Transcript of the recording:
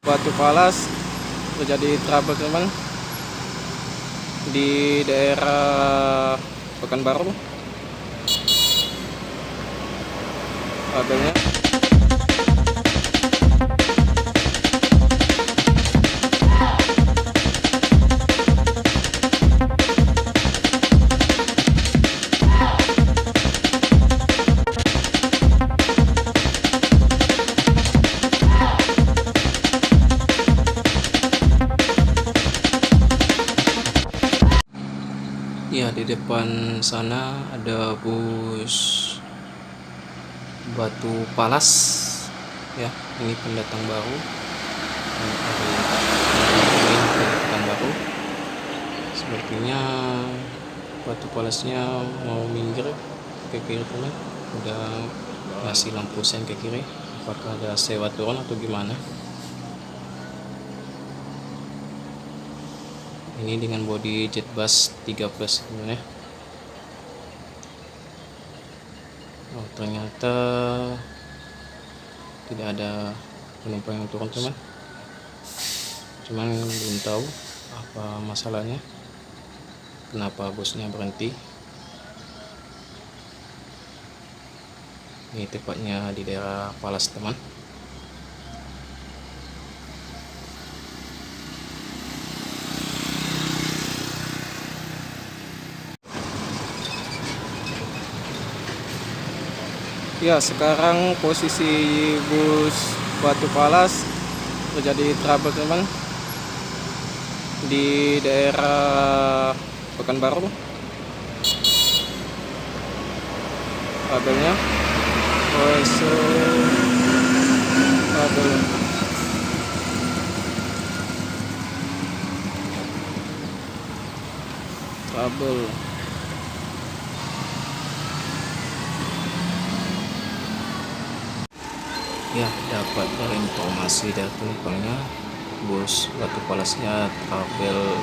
Batu Palas terjadi trouble teman di daerah Pekanbaru. Kabelnya ya, di depan sana ada bus Batu Palas ya, ini pendatang baru dari Pekanbaru. Sepertinya Batu Palasnya mau minggir ke kiri teman, udah ngasih lampu sen ke kiri. Apakah ada sewa turun atau gimana? Ini dengan bodi Jetbus 3+ sebenarnya. Oh, ternyata tidak ada penumpang yang turun teman. Cuman belum tahu apa masalahnya, kenapa busnya berhenti. Ini tepatnya di daerah Palas teman. Ya, sekarang posisi bus Batu Palas terjadi trouble teman di daerah Pekanbaru. Kabelnya kabel ya, dapat dari informasi dari penumpangnya, bus Batu Palasnya kabel